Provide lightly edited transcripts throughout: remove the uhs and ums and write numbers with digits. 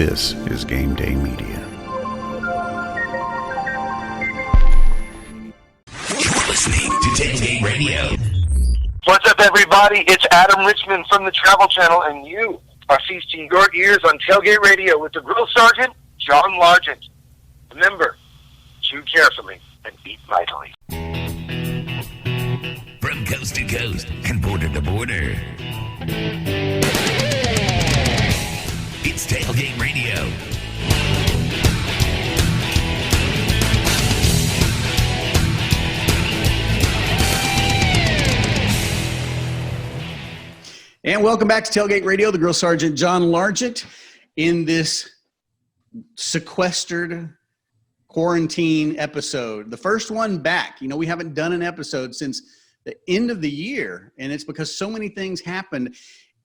This is Game Day Media. You're listening to Tailgate Radio. What's up, everybody? It's Adam Richmond from the Travel Channel, and you are feasting your ears on Tailgate Radio with the Grill Sergeant, John Largent. Remember, chew carefully and eat vitally. From coast to coast and border to border, it's Tailgate Radio. And welcome back to Tailgate Radio, the Grill Sergeant John Largent, in this sequestered quarantine episode. The first one back. You know, we haven't done an episode since the end of the year, and it's because so many things happened,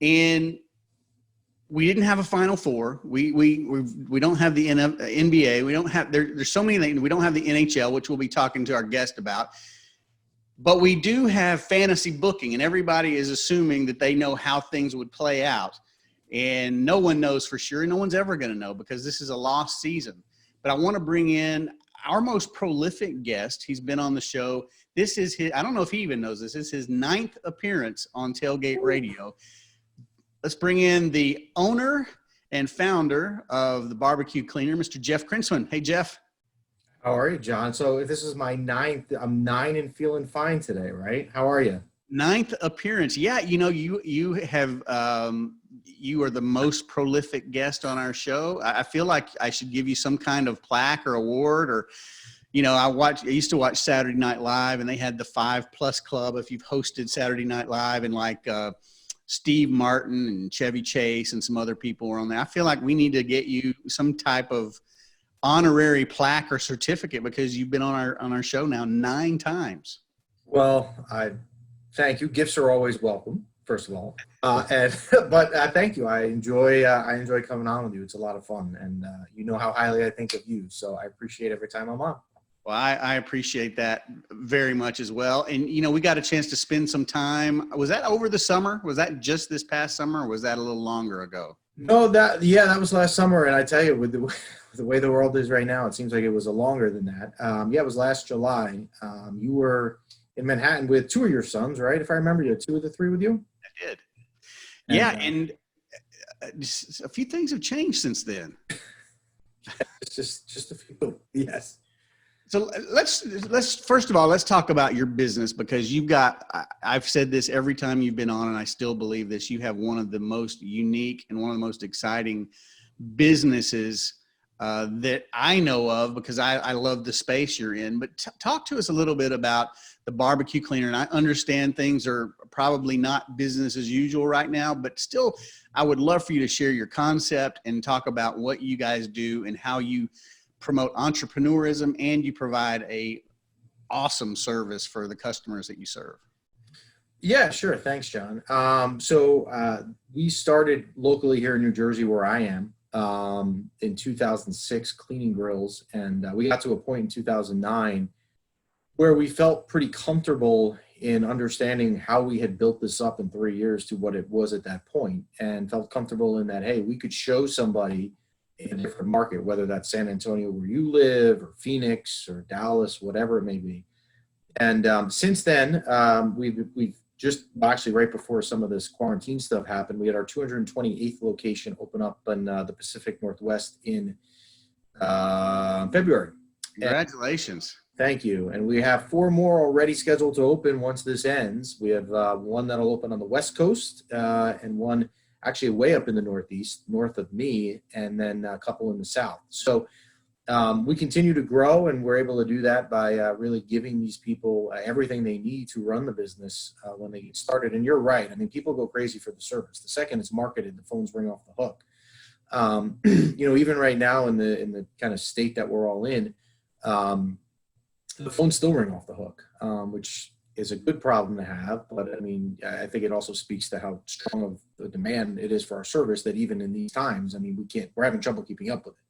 and we didn't have a Final Four. We don't have the NBA. We don't have there's so many things. We don't have the NHL, which we'll be talking to our guest about. But we do have fantasy booking, and everybody is assuming that they know how things would play out. And no one knows for sure. No one's ever going to know because this is a lost season. But I want to bring in our most prolific guest. He's been on the show. This is his, I don't know if he even knows this. This is his 9th appearance on Tailgate Radio. Let's bring in the owner and founder of the BBQ Cleaner, Mr. Jeff Krentzman. Hey, Jeff. How are you, John? So this is my 9th. I'm 9 and feeling fine today, right? How are you? 9th appearance. Yeah, you know, you have you are the most prolific guest on our show. I feel like I should give you some kind of plaque or award, or you know, I used to watch Saturday Night Live, and they had the 5+ Club. If you've hosted Saturday Night Live, and like Steve Martin and Chevy Chase and some other people were on there. I feel like we need to get you some type of honorary plaque or certificate because you've been on our show now 9 times. Well, I thank you. Gifts are always welcome, first of all. But thank you. I enjoy coming on with you. It's a lot of fun, and you know how highly I think of you. So I appreciate every time I'm on. Well, I appreciate that very much as well. And you know, we got a chance to spend some time. Was that over the summer? Was that just this past summer, or was that a little longer ago? No, that was last summer. And I tell you, with the way the world is right now, it seems like it was a longer than that. It was last July. You were in Manhattan with 2 of your sons, right? If I remember, you had 2 of the 3 with you? I did. And a few things have changed since then. It's just a few. Yes. So let's first of all, let's talk about your business, because I've said this every time you've been on, and I still believe this. You have one of the most unique and one of the most exciting businesses that I know of, because I love the space you're in. But talk to us a little bit about the BBQ Cleaner. And I understand things are probably not business as usual right now, but still, I would love for you to share your concept and talk about what you guys do and how you promote entrepreneurism, and you provide a awesome service for the customers that you serve. Yeah, sure. Thanks, John. So we started locally here in New Jersey, where I am, in 2006, cleaning grills. And we got to a point in 2009 where we felt pretty comfortable in understanding how we had built this up in 3 years to what it was at that point, and felt comfortable in that, hey, we could show somebody in a different market, whether that's San Antonio where you live, or Phoenix, or Dallas, whatever it may be. And since then, we've just actually right before some of this quarantine stuff happened, we had our 228th location open up in the Pacific Northwest in February. Congratulations. Thank you. And we have 4 more already scheduled to open once this ends. We have one that'll open on the West Coast, and one actually way up in the Northeast, north of me, and then a couple in the South. So we continue to grow, and we're able to do that by really giving these people everything they need to run the business when they get started. And you're right. I mean, people go crazy for the service. The second it's marketed, the phones ring off the hook. You know, even right now in the kind of state that we're all in, the phones still ring off the hook, which is a good problem to have. But I mean, I think it also speaks to how strong of the demand it is for our service, that even in these times, I mean, we're having trouble keeping up with it.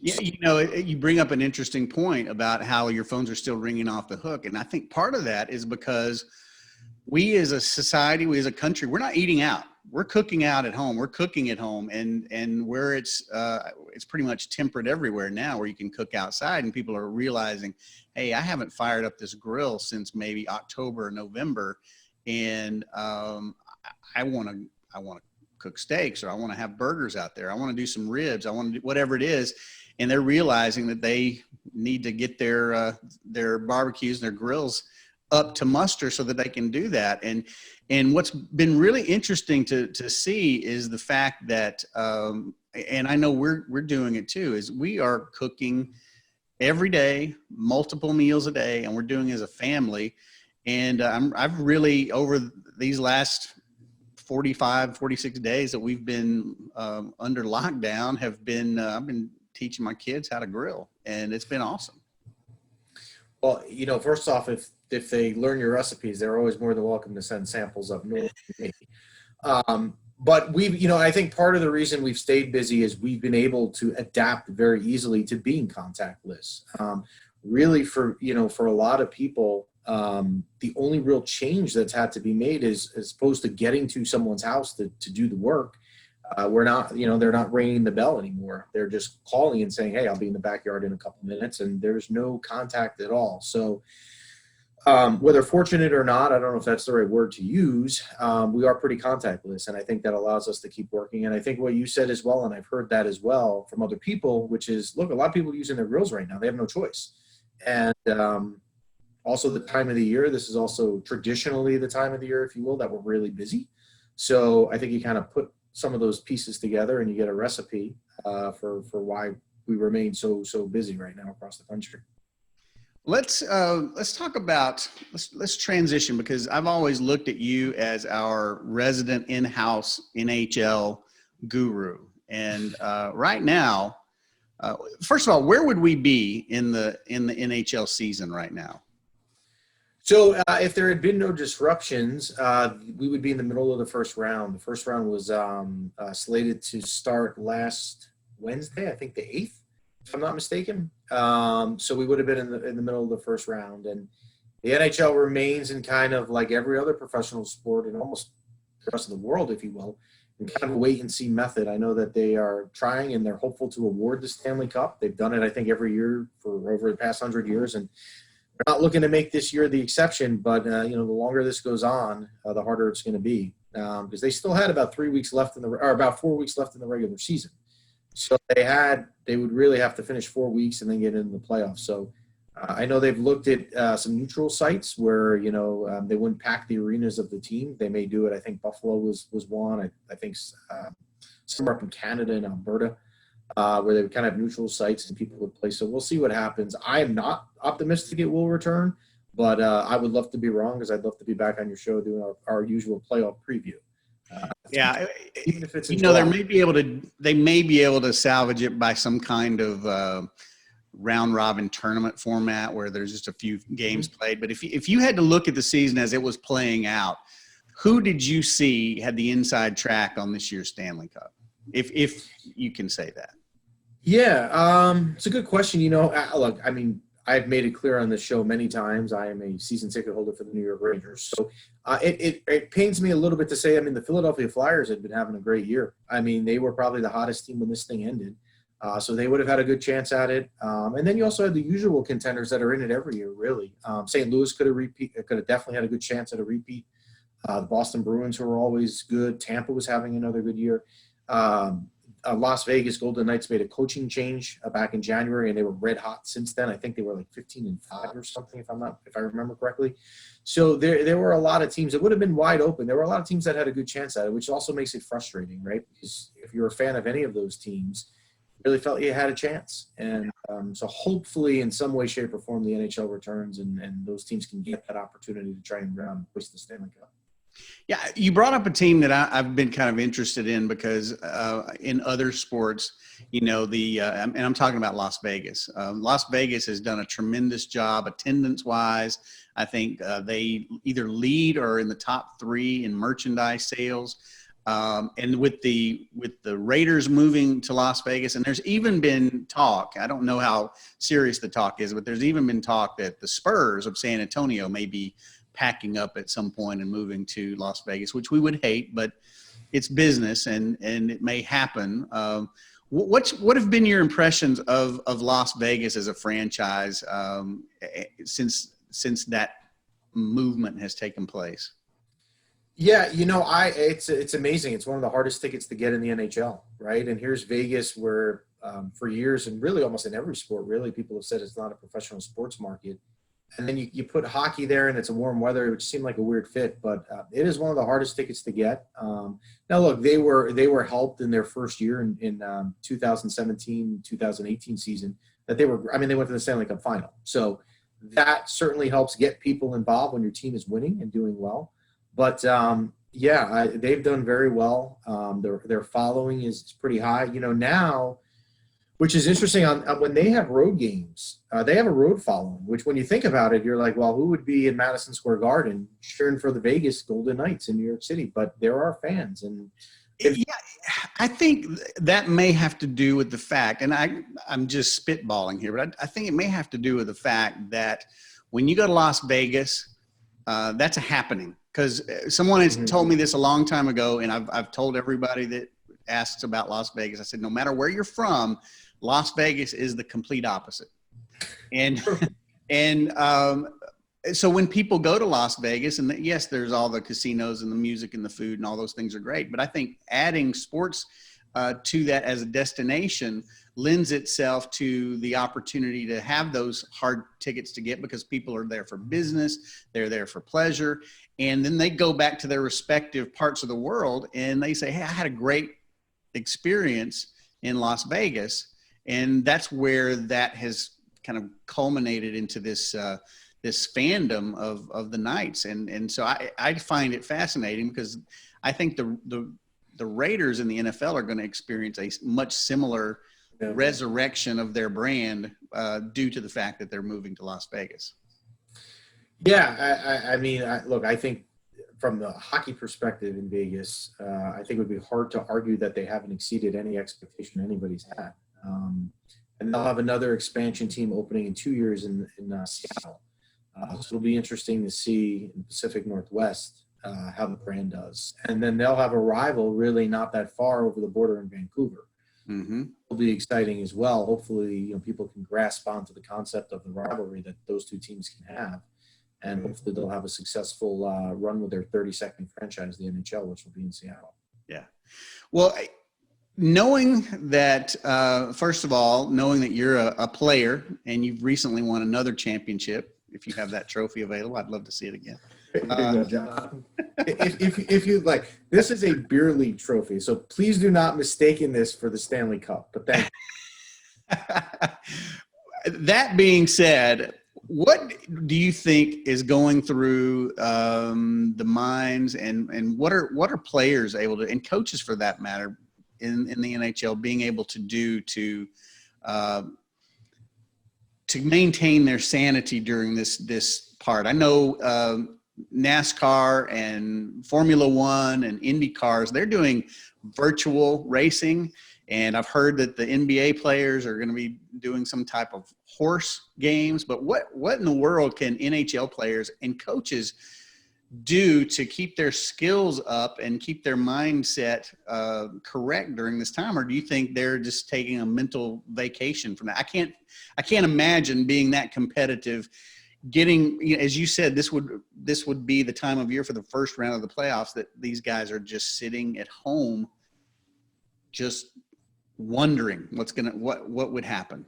Yeah, you know, you bring up an interesting point about how your phones are still ringing off the hook. And I think part of that is because we as a society, we as a country, we're not eating out. we're cooking out at home. We're cooking at home, and where it's pretty much temperate everywhere now, where you can cook outside, and people are realizing, hey, I haven't fired up this grill since maybe October or November, and I want to cook steaks, or I want to have burgers out there. I want to do some ribs. I want to do whatever it is, and they're realizing that they need to get their barbecues and their grills up to muster so that they can do that. And what's been really interesting to see is the fact that, and I know we're doing it too, is we are cooking every day, multiple meals a day, and we're doing it as a family. And I've really, over these last 45, 46 days that we've been under lockdown, I've been teaching my kids how to grill, and it's been awesome. Well, first off, if they learn your recipes, they're always more than welcome to send samples up north to me. But I think part of the reason we've stayed busy is we've been able to adapt very easily to being contactless. Really, for a lot of people, the only real change that's had to be made is, as opposed to getting to someone's house to do the work, they're not ringing the bell anymore. They're just calling and saying, hey, I'll be in the backyard in a couple minutes, and there's no contact at all. So whether fortunate or not, I don't know if that's the right word to use, we are pretty contactless, and I think that allows us to keep working. And I think what you said as well, and I've heard that as well from other people, which is, look, a lot of people using their grills right now. They have no choice. And also the time of the year, this is also traditionally the time of the year, if you will, that we're really busy. So I think you kind of put some of those pieces together and you get a recipe for why we remain so busy right now across the country. Let's talk about, let's transition, because I've always looked at you as our resident in-house NHL guru. And right now, first of all, where would we be in the NHL season right now? So if there had been no disruptions, we would be in the middle of the first round. The first round was slated to start last Wednesday, I think the 8th, if I'm not mistaken. So we would have been in the middle of the first round. And the NHL remains in kind of like every other professional sport and almost the rest of the world, if you will, in kind of a wait-and-see method. I know that they are trying and they're hopeful to award the Stanley Cup. They've done it, I think, every year for over the past 100 years. And we're not looking to make this year the exception, but the longer this goes on, the harder it's going to be, because they still had about 3 weeks left about 4 weeks left in the regular season. So they would really have to finish 4 weeks and then get into the playoffs. So I know they've looked at some neutral sites where they wouldn't pack the arenas of the team. They may do it. I think Buffalo was one. I think somewhere up in Canada and Alberta, where they would kind of have neutral sites and people would play. So we'll see what happens. I am not optimistic it will return, but I would love to be wrong, because I'd love to be back on your show doing our usual playoff preview. Yeah, even if it's they may be able to salvage it by some kind of round robin tournament format where there's just a few games played. But if you had to look at the season as it was playing out, who did you see had the inside track on this year's Stanley Cup? If you can say that. Yeah, it's a good question. Look, I mean, I've made it clear on this show many times, I am a season ticket holder for the New York Rangers. So it pains me a little bit to say, the Philadelphia Flyers had been having a great year. I mean, they were probably the hottest team when this thing ended. So they would have had a good chance at it. And then you also had the usual contenders that are in it every year, really. St. Louis could have definitely had a good chance at a repeat. The Boston Bruins, who were always good. Tampa was having another good year. Las Vegas Golden Knights made a coaching change back in January, and they were red hot since then. I think they were like 15-5 or something, if I remember correctly. So there were a lot of teams that would have been wide open. There were a lot of teams that had a good chance at it, which also makes it frustrating, right? Because if you're a fan of any of those teams, you really felt you had a chance. And so hopefully in some way, shape, or form, the NHL returns and those teams can get that opportunity to try and push the Stanley Cup. Yeah, you brought up a team that I've been kind of interested in, because in other sports, and I'm talking about Las Vegas. Las Vegas has done a tremendous job attendance-wise. I think they either lead or in the top 3 in merchandise sales. And with the Raiders moving to Las Vegas, and there's even been talk, I don't know how serious the talk is, but there's even been talk that the Spurs of San Antonio may be packing up at some point and moving to Las Vegas, which we would hate. But it's business and it may happen. What have been your impressions of Las Vegas as a franchise since that movement has taken place? Yeah, it's amazing. It's one of the hardest tickets to get in the NHL, right? And here's Vegas, where for years, and really almost in every sport, really, people have said it's not a professional sports market. And then you put hockey there, and it's a warm weather, which seemed like a weird fit, but it is one of the hardest tickets to get. Now, look, they were helped in their first year in 2017, 2018 season that they went to the Stanley Cup final. So that certainly helps get people involved when your team is winning and doing well. But they've done very well. Their following is pretty high. Now, which is interesting, on when they have road games, they have a road following. Which, when you think about it, you're like, well, who would be in Madison Square Garden cheering for the Vegas Golden Knights in New York City? But there are fans, and I think that may have to do with the fact, and I'm just spitballing here, but I think it may have to do with the fact that when you go to Las Vegas, that's a happening. Because someone has told me this a long time ago, and I've told everybody that asks about Las Vegas, I said, no matter where you're from, Las Vegas is the complete opposite. And so when people go to Las Vegas, and yes, there's all the casinos and the music and the food and all those things are great, but I think adding sports to that as a destination lends itself to the opportunity to have those hard tickets to get, because people are there for business, they're there for pleasure, and then they go back to their respective parts of the world and they say, hey, I had a great experience in Las Vegas. And that's where that has kind of culminated into this this fandom of the Knights. And so I find it fascinating, because I think the Raiders in the NFL are going to experience a much similar resurrection of their brand due to the fact that they're moving to Las Vegas. Yeah, I think from the hockey perspective in Vegas, I think it would be hard to argue that they haven't exceeded any expectation anybody's had. And they'll have another expansion team opening in 2 years in Seattle. So it'll be interesting to see in the Pacific Northwest how the brand does. And then they'll have a rival really not that far over the border in Vancouver. Mm-hmm. It'll be exciting as well. Hopefully, people can grasp onto the concept of the rivalry that those two teams can have. And hopefully they'll have a successful run with their 32nd franchise, the NHL, which will be in Seattle. Yeah. Well, knowing that, first of all, knowing that you're a player and you've recently won another championship, if you have that trophy available, I'd love to see it again. If you'd like, this is a beer league trophy, so please do not mistaken this for the Stanley Cup. But thank you. That being said, what do you think is going through the minds and what are players able to, and coaches for that matter, in the NHL being able to do to maintain their sanity during this part? I know NASCAR and Formula One and Indy cars, they're doing virtual racing. And I've heard that the NBA players are going to be doing some type of horse games. But what in the world can NHL players and coaches do to keep their skills up and keep their mindset correct during this time? Or do you think they're just taking a mental vacation from that? I can't imagine being that competitive. Getting, as you said, this would be the time of year for the first round of the playoffs that these guys are just sitting at home, just wondering what would happen.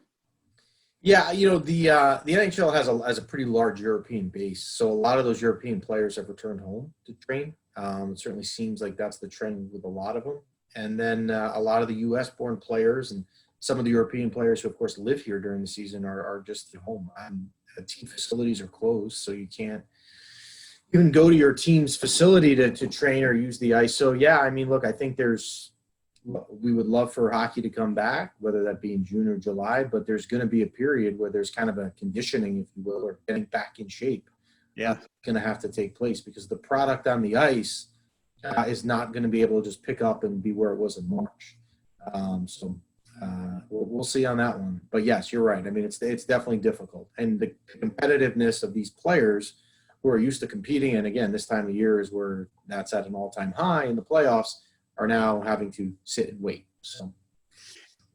Yeah, the NHL has a pretty large European base, so a lot of those European players have returned home to train. It certainly seems like that's the trend with a lot of them. And then a lot of the U.S.-born players and some of the European players who, of course, live here during the season are just at home. Team facilities are closed, so you can't even go to your team's facility to train or use the ice. So, yeah, look, I think we would love for hockey to come back, whether that be in June or July, but there's going to be a period where there's kind of a conditioning, if you will, or getting back in shape. Yeah. It's going to have to take place because the product on the ice is not going to be able to just pick up and be where it was in March. We'll see on that one. But, yes, you're right. It's definitely difficult. And the competitiveness of these players who are used to competing, and, again, this time of year is where that's at an all-time high in the playoffs. are now having to sit and wait. So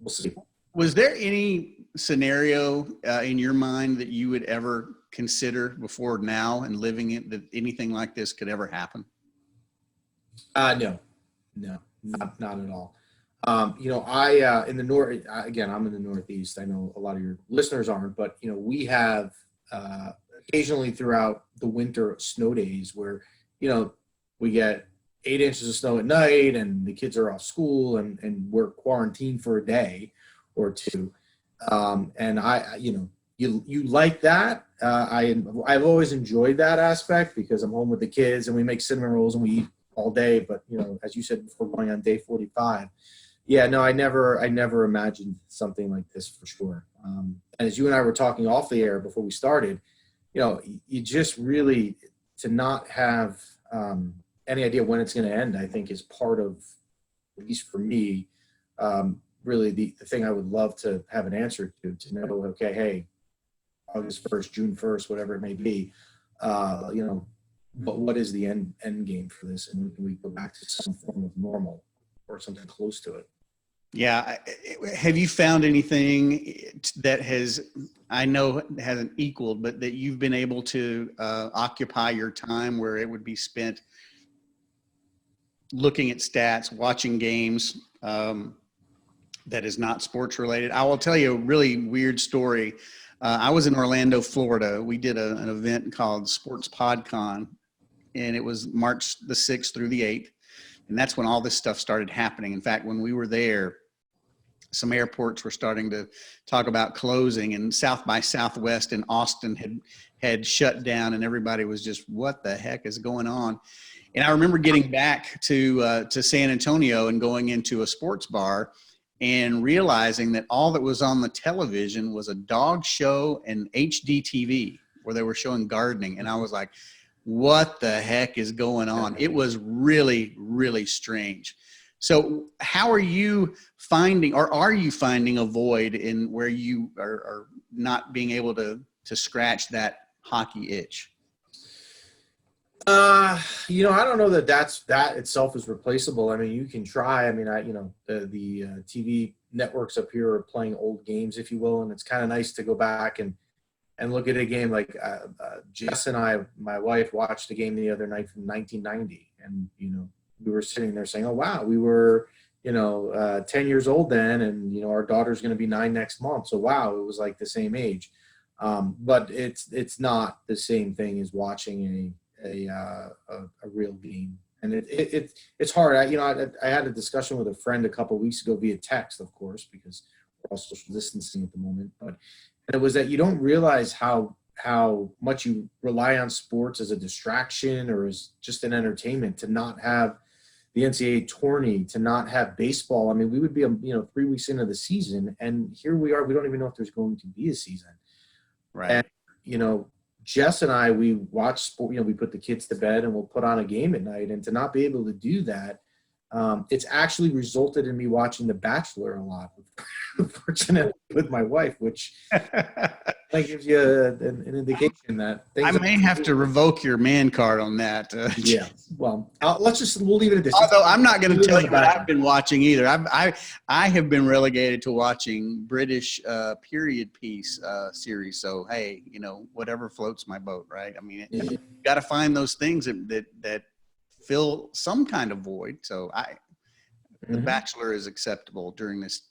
we'll see. Was there any scenario in your mind that you would ever consider before now and living it that anything like this could ever happen? No, not at all. I in the north, again, I'm in the Northeast. I know a lot of your listeners aren't, but we have occasionally throughout the winter snow days where we get 8 inches of snow at night and the kids are off school and we're quarantined for a day or two. And you like that. I've always enjoyed that aspect because I'm home with the kids and we make cinnamon rolls and we eat all day. But, as you said before, going on day 45. Yeah, no, I never imagined something like this for sure. And as you and I were talking off the air before we started, you just really, to not have any idea when it's going to end, I think is part of, at least for me, really the thing I would love to have an answer to know, okay, hey, August 1st, June 1st, whatever it may be, but what is the end game for this? And can we go back to some form of normal or something close to it? Yeah. Have you found anything that I know hasn't equaled, but that you've been able to occupy your time where it would be spent looking at stats, watching games that is not sports related? I will tell you a really weird story. I was in Orlando, Florida. We did an event called Sports PodCon, and it was March the 6th through the 8th. And that's when all this stuff started happening. In fact, when we were there, some airports were starting to talk about closing, and South by Southwest in Austin had shut down, and everybody was just, what the heck is going on? And I remember getting back to San Antonio and going into a sports bar and realizing that all that was on the television was a dog show and HDTV where they were showing gardening. And I was like, what the heck is going on? It was really, really strange. So how are you finding, or are you finding a void in where you are not being able to scratch that hockey itch? I don't know that itself is replaceable. I mean, you can try. I mean, the TV networks up here are playing old games, if you will, and it's kind of nice to go back and look at a game like Jess and I, my wife, watched a game the other night from 1990, and we were sitting there saying, "Oh wow, we were 10 years old then, and our daughter's going to be 9 next month. So wow, it was like the same age." But it's not the same thing as watching a real game, and it's hard. I had a discussion with a friend a couple of weeks ago via text, of course, because we're all social distancing at the moment. But it was that you don't realize how much you rely on sports as a distraction or as just an entertainment. To not have the NCAA tourney, to not have baseball. I mean, we would be 3 weeks into the season, and here we are. We don't even know if there's going to be a season, right? And Jess and I, we watch sport, we put the kids to bed and we'll put on a game at night. And to not be able to do that, it's actually resulted in me watching The Bachelor a lot, unfortunately, with my wife, which that gives you an indication that things I may have to revoke your man card on that. Yeah. Well, we'll leave it at this. Although I'm not going to tell you what I've been watching either. I have been relegated to watching British period piece series. So, hey, whatever floats my boat, right? I mean, you got to find those things that fill some kind of void. So The Bachelor is acceptable during this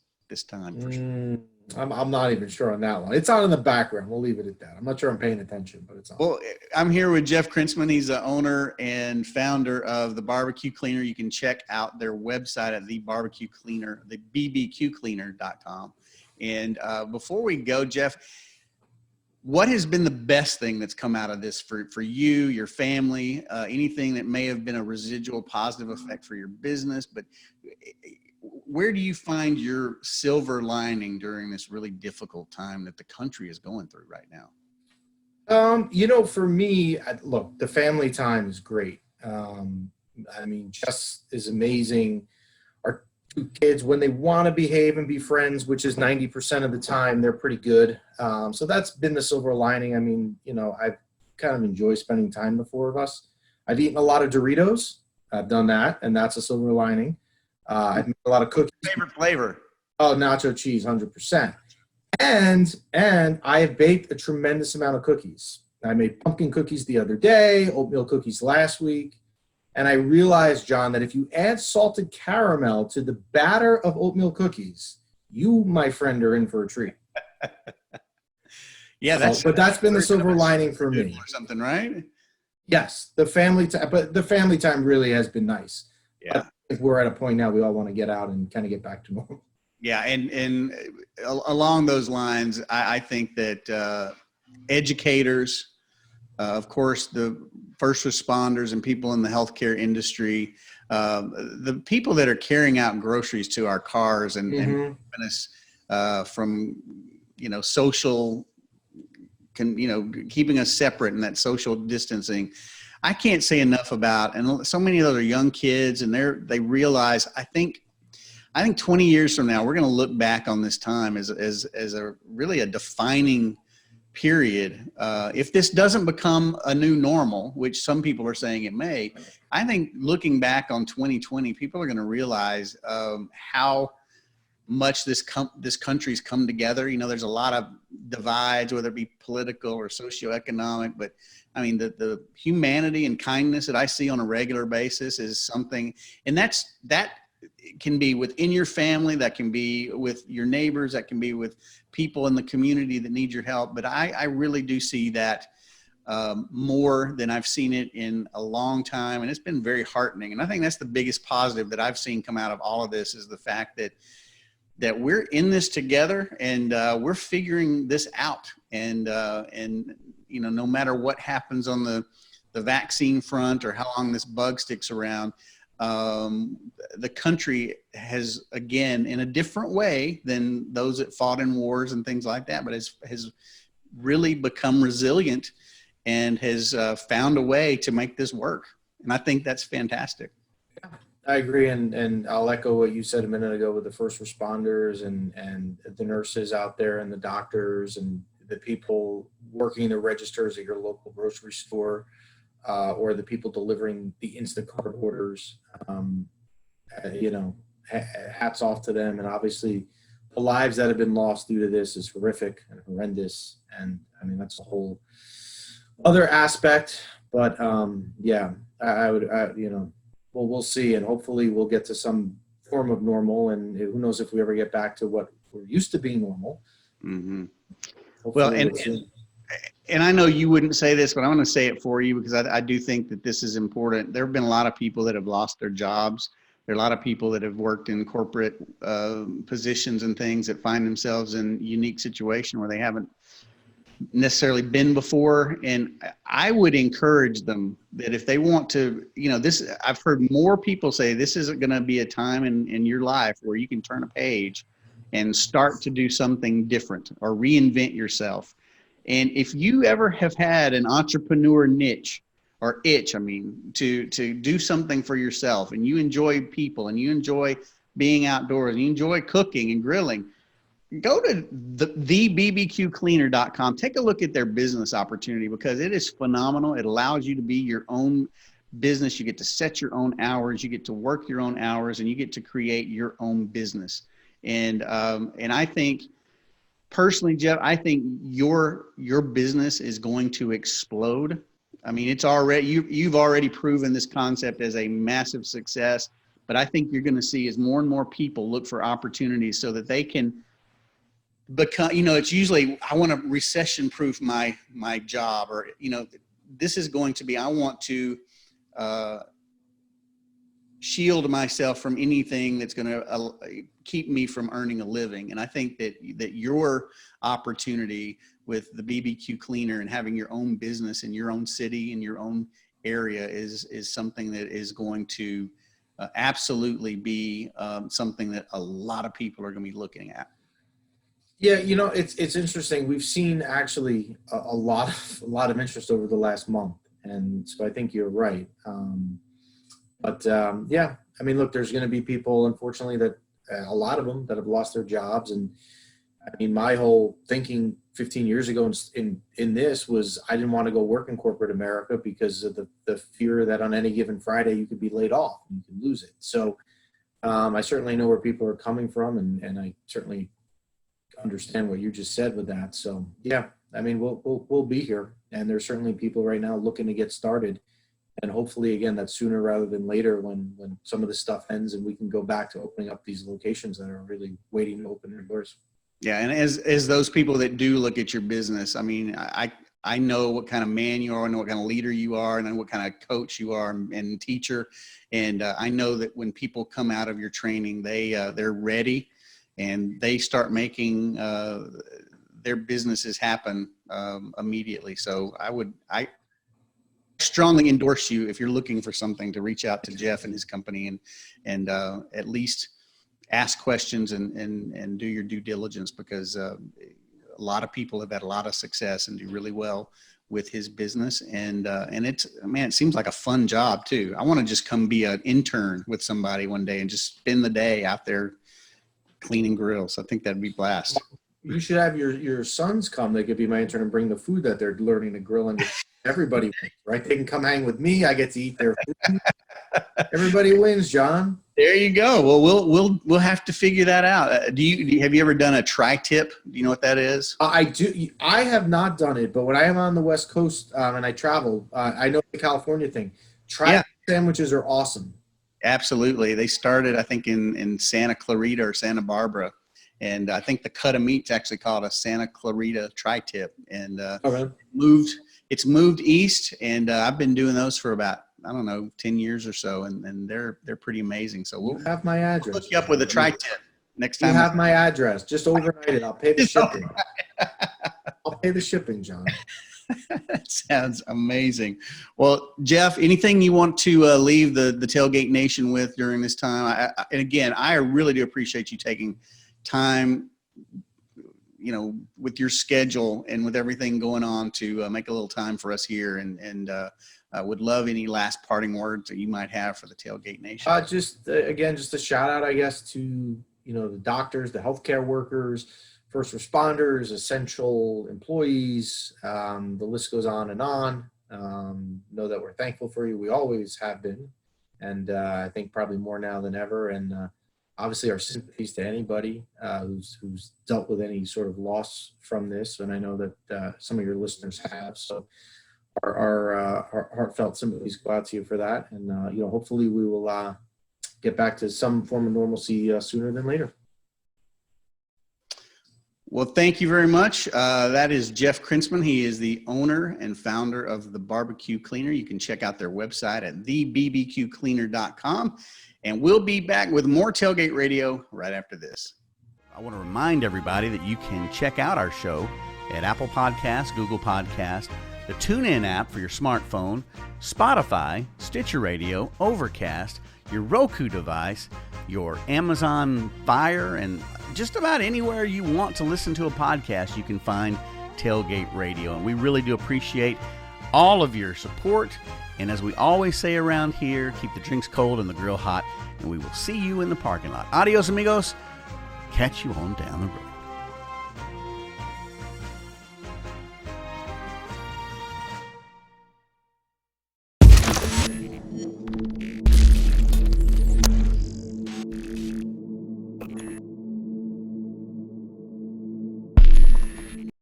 time for sure. I'm not even sure on that one. It's on in the background. We'll leave it at that. I'm not sure I'm paying attention, but it's on. Well, I'm here with Jeff Krentzman. He's the owner and founder of the BBQ Cleaner. You can check out their website at the BBQ Cleaner, the BBQcleaner.com. And before we go, Jeff, what has been the best thing that's come out of this for you, your family, anything that may have been a residual positive effect for your business? But where do you find your silver lining during this really difficult time that the country is going through right now? For me, look, the family time is great. I mean, Jess is amazing. Our 2 kids, when they want to behave and be friends, which is 90% of the time, they're pretty good. So that's been the silver lining. I mean, I kind of enjoy spending time, the 4 of us. I've eaten a lot of Doritos. I've done that, and that's a silver lining. I made a lot of cookies. Favorite flavor? Oh, nacho cheese, 100%. And I have baked a tremendous amount of cookies. I made pumpkin cookies the other day, oatmeal cookies last week. And I realized, John, that if you add salted caramel to the batter of oatmeal cookies, you, my friend, are in for a treat. Yeah, But that's been the silver lining for me. Or something, right? Yes, the family time, but the family time really has been nice. Yeah. But if we're at a point now, we all want to get out and kind of get back to normal. Yeah, and along those lines, I think that educators, of course, the first responders and people in the healthcare industry, the people that are carrying out groceries to our cars and keeping us from, social, keeping us separate and that social distancing. I can't say enough about, and so many of those are young kids, and they realize, I think 20 years from now, we're going to look back on this time as a really a defining period. If this doesn't become a new normal, which some people are saying it may, I think looking back on 2020, people are going to realize how much this country's come together. There's a lot of divides, whether it be political or socioeconomic, but I mean, the humanity and kindness that I see on a regular basis is something, and that can be within your family, that can be with your neighbors, that can be with people in the community that need your help. But I really do see that more than I've seen it in a long time. And it's been very heartening. And I think that's the biggest positive that I've seen come out of all of this is the fact that we're in this together and we're figuring this out. And no matter what happens on the vaccine front or how long this bug sticks around, the country has, again, in a different way than those that fought in wars and things like that, but has really become resilient and has found a way to make this work. And I think that's fantastic. Yeah, I agree. And I'll echo what you said a minute ago with the first responders and the nurses out there and the doctors and the people working the registers at your local grocery store. Or the people delivering the Instacart orders, hats off to them. And obviously the lives that have been lost due to this is horrific and horrendous. And I mean, that's a whole other aspect, but we'll see. And hopefully we'll get to some form of normal, and who knows if we ever get back to what we're used to being normal. Mm-hmm. Well, and I know you wouldn't say this, but I'm going to say it for you because I do think that this is important. There have been a lot of people that have lost their jobs. There are a lot of people that have worked in corporate positions and things that find themselves in a unique situation where they haven't necessarily been before. And I would encourage them that if they want to, I've heard more people say this isn't going to be a time in your life where you can turn a page and start to do something different or reinvent yourself. And if you ever have had an entrepreneur niche or itch, to do something for yourself, and you enjoy people and you enjoy being outdoors and you enjoy cooking and grilling, go to thebbqcleaner.com. Take a look at their business opportunity because it is phenomenal. It allows you to be your own business. You get to set your own hours. You get to work your own hours, and you get to create your own business. And I think, personally, Jeff, I think your business is going to explode. I mean, it's already you've already proven this concept as a massive success, but I think you're going to see as more and more people look for opportunities so that they can become. It's usually I want to recession-proof my job, or this is going to be I want to shield myself from anything that's going to keep me from earning a living. And I think that your opportunity with the BBQ Cleaner and having your own business in your own city, in your own area is something that is going to absolutely be something that a lot of people are going to be looking at. Yeah, it's interesting. We've seen actually a lot of interest over the last month. And so I think you're right. But look, there's going to be people, unfortunately, that a lot of them that have lost their jobs. And I mean, my whole thinking 15 years ago in this was I didn't want to go work in corporate America because of the fear that on any given Friday you could be laid off and you could lose it. So I certainly know where people are coming from, and I certainly understand what you just said with that. So yeah, I mean, we'll be here, and there's certainly people right now looking to get started, and hopefully, again, that's sooner rather than later when some of this stuff ends and we can go back to opening up these locations that are really waiting to open their doors. Yeah, and as those people that do look at your business, I mean, I know what kind of man you are, I know what kind of leader you are, and I know what kind of coach you are and teacher, and I know that when people come out of your training, they're ready, and they start making their businesses happen immediately. So I strongly endorse you, if you're looking for something, to reach out to Jeff and his company and at least ask questions and do your due diligence, because a lot of people have had a lot of success and do really well with his business. And it's, man, it seems like a fun job too. I want to just come be an intern with somebody one day and just spend the day out there cleaning grills. I think that'd be blast. You should have your sons come. They could be my intern and bring the food that they're learning to grill, and everybody wins, right? They can come hang with me. I get to eat their food. Everybody wins, John. There you go. Well, we'll have to figure that out. Have you ever done a tri-tip? Do you know what that is? I do. I have not done it, but when I am on the West Coast and I travel, I know the California thing. Sandwiches are awesome. Absolutely. They started, I think, in Santa Clarita or Santa Barbara. And I think the cut of meat's actually called a Santa Clarita tri-tip. And it's moved east, and I've been doing those for about, I don't know, 10 years or so, and they're pretty amazing. So we'll have my address. We'll hook you up with a tri-tip next time. You have my address. Just overnight it. I'll pay the shipping. I'll pay the shipping, John. That sounds amazing. Well, Jeff, anything you want to leave the Tailgate Nation with during this time? And again, I really do appreciate you taking time, you know, with your schedule and with everything going on, to make a little time for us here, and I would love any last parting words that you might have for the Tailgate Nation. Just a shout out, I guess, to, the doctors, the healthcare workers, first responders, essential employees. The list goes on and on. Know that we're thankful for you. We always have been, and I think probably more now than ever. And obviously, our sympathies to anybody who's dealt with any sort of loss from this, and I know that some of your listeners have. So our heartfelt sympathies go out to you for that, and hopefully we will get back to some form of normalcy sooner than later. Well, thank you very much. That is Jeff Krentzman. He is the owner and founder of the BBQ Cleaner. You can check out their website at thebbqcleaner.com. And we'll be back with more Tailgate Radio right after this. I want to remind everybody that you can check out our show at Apple Podcasts, Google Podcasts, the TuneIn app for your smartphone, Spotify, Stitcher Radio, Overcast, your Roku device, your Amazon Fire, and just about anywhere you want to listen to a podcast, you can find Tailgate Radio. And we really do appreciate all of your support. And as we always say around here, keep the drinks cold and the grill hot, and we will see you in the parking lot. Adios, amigos. Catch you on down the road.